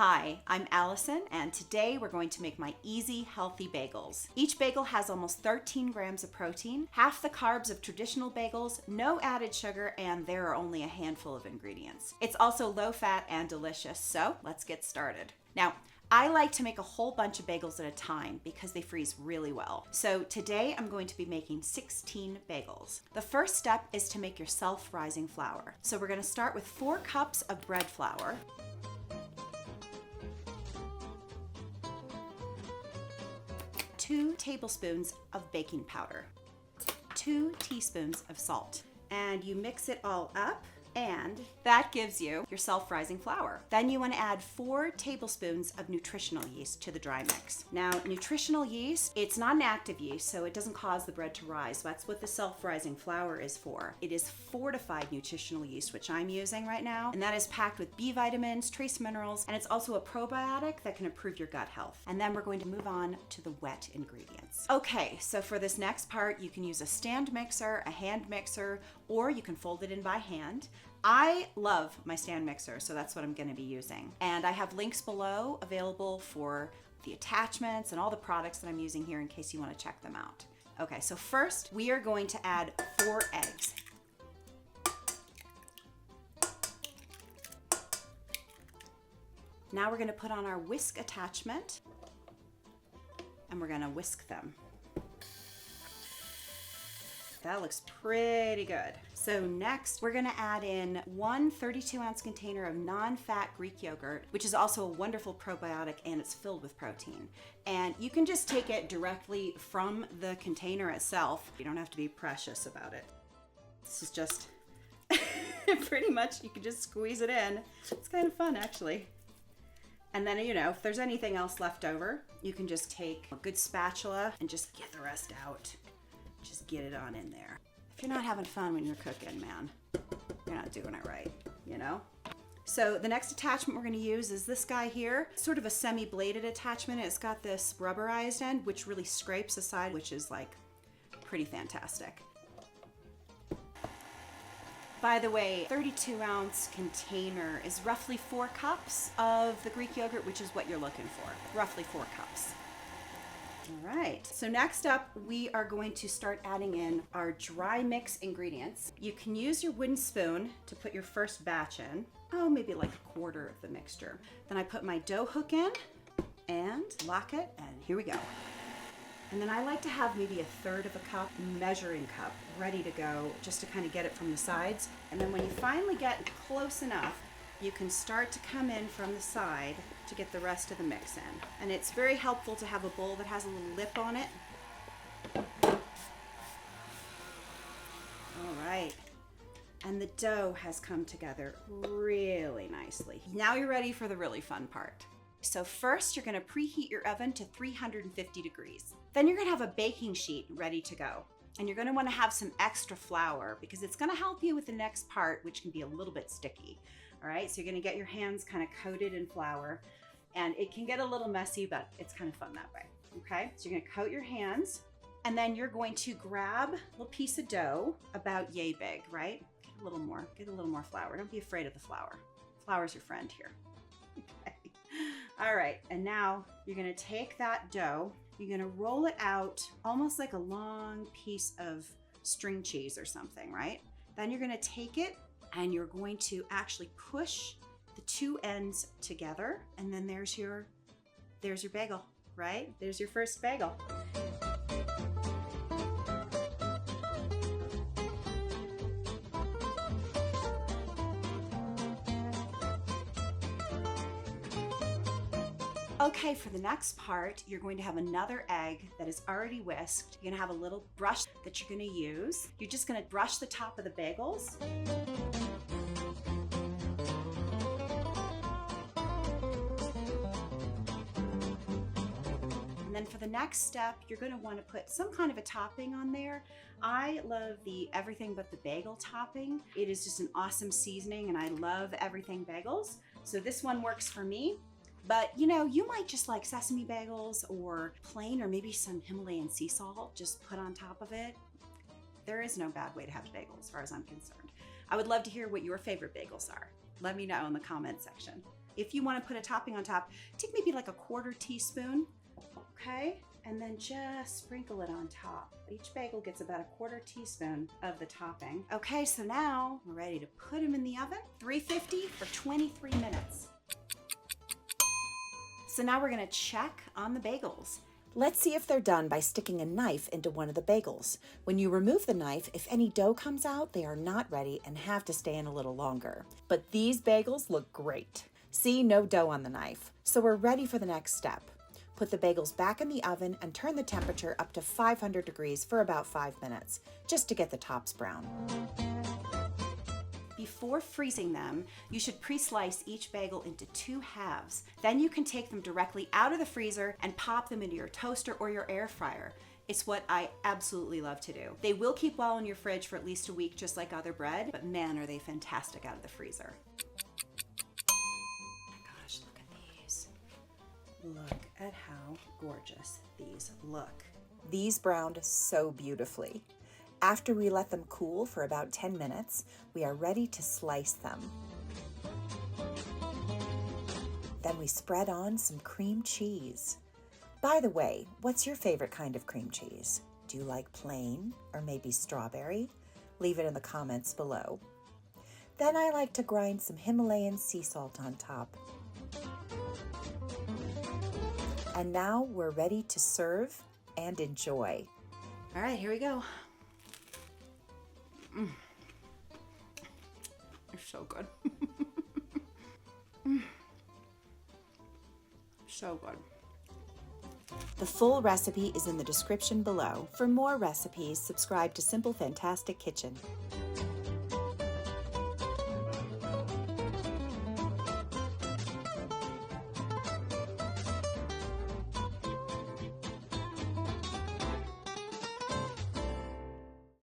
Hi, I'm Allison, and today we're going to make my easy, healthy bagels. Each bagel has almost 13 grams of protein, half the carbs of traditional bagels, no added sugar, and there are only a handful of ingredients. It's also low fat and delicious, so let's get started. Now, I like to make a whole bunch of bagels at a time because they freeze really well. So today I'm going to be making 16 bagels. The first step is to make your self-rising flour. So we're going to start with 4 cups of bread flour, 2 tablespoons of baking powder, 2 teaspoons of salt, and you mix it all up, and that gives you your self-rising flour. Then you want to add 4 tablespoons of nutritional yeast to the dry mix. Now, nutritional yeast, it's not an active yeast, so it doesn't cause the bread to rise. That's what the self-rising flour is for. It is fortified nutritional yeast, which I'm using right now, and that is packed with B vitamins, trace minerals, and it's also a probiotic that can improve your gut health. And then we're going to move on to the wet ingredients. Okay, so for this next part, you can use a stand mixer, a hand mixer, or you can fold it in by hand. I love my stand mixer, so that's what I'm going to be using. And I have links below available for the attachments and all the products that I'm using here in case you want to check them out. Okay, so first we are going to add 4 eggs. Now we're going to put on our whisk attachment and we're going to whisk them. That looks pretty good. So next, we're gonna add in 1 32-ounce container of non-fat Greek yogurt, which is also a wonderful probiotic and it's filled with protein. And you can just take it directly from the container itself. You don't have to be precious about it. This is just pretty much, you can just squeeze it in. It's kind of fun, actually. And then, if there's anything else left over, you can just take a good spatula and just get the rest out. Just get it on in there. If you're not having fun when you're cooking, man, you're not doing it right, So the next attachment we're going to use is this guy here, sort of a semi-bladed attachment. It's got this rubberized end, which really scrapes the side, which is like pretty fantastic. By the way, 32-ounce container is roughly 4 cups of the Greek yogurt, which is what you're looking for, roughly 4 cups. All right, so next up, we are going to start adding in our dry mix ingredients. You can use your wooden spoon to put your first batch in. Maybe like a quarter of the mixture. Then I put my dough hook in and lock it, and here we go. And then I like to have maybe 1/3 of a cup, measuring cup, ready to go, just to kind of get it from the sides. And then when you finally get close enough, you can start to come in from the side to get the rest of the mix in. And it's very helpful to have a bowl that has a little lip on it. All right. And the dough has come together really nicely. Now you're ready for the really fun part. So first, you're gonna preheat your oven to 350 degrees. Then you're gonna have a baking sheet ready to go. And you're gonna wanna have some extra flour because it's gonna help you with the next part, which can be a little bit sticky. All right, so you're gonna get your hands kind of coated in flour, and it can get a little messy, but it's kind of fun that way, okay? So you're gonna coat your hands, and then you're going to grab a little piece of dough about yay big, right? Get a little more flour. Don't be afraid of the flour. Flour's your friend here, okay? All right, and now you're gonna take that dough, you're gonna roll it out almost like a long piece of string cheese or something, right? Then you're gonna take it and you're going to actually push the 2 ends together, and then there's your bagel, right? There's your first bagel. Okay, for the next part, you're going to have another egg that is already whisked. You're gonna have a little brush that you're gonna use. You're just gonna brush the top of the bagels. And then for the next step, you're gonna wanna put some kind of a topping on there. I love the Everything But The Bagel topping. It is just an awesome seasoning, and I love everything bagels. So this one works for me. But you might just like sesame bagels or plain, or maybe some Himalayan sea salt just put on top of it. There is no bad way to have a bagel as far as I'm concerned. I would love to hear what your favorite bagels are. Let me know in the comment section. If you want to put a topping on top, take maybe like a 1/4 teaspoon, okay? And then just sprinkle it on top. Each bagel gets about a 1/4 teaspoon of the topping. Okay, so now we're ready to put them in the oven, 350 for 23 minutes. So now we're gonna check on the bagels. Let's see if they're done by sticking a knife into one of the bagels. When you remove the knife, if any dough comes out, they are not ready and have to stay in a little longer. But these bagels look great. See, no dough on the knife. So we're ready for the next step. Put the bagels back in the oven and turn the temperature up to 500 degrees for about 5 minutes, just to get the tops brown. Before freezing them, you should pre-slice each bagel into 2 halves. Then you can take them directly out of the freezer and pop them into your toaster or your air fryer. It's what I absolutely love to do. They will keep well in your fridge for at least a week, just like other bread, but man, are they fantastic out of the freezer. Oh my gosh, look at these. Look at how gorgeous these look. These browned so beautifully. After we let them cool for about 10 minutes, we are ready to slice them. Then we spread on some cream cheese. By the way, what's your favorite kind of cream cheese? Do you like plain or maybe strawberry? Leave it in the comments below. Then I like to grind some Himalayan sea salt on top. And now we're ready to serve and enjoy. All right, here we go. They're so good. So good. The full recipe is in the description below. For more recipes, subscribe to Simple Fantastic Kitchen.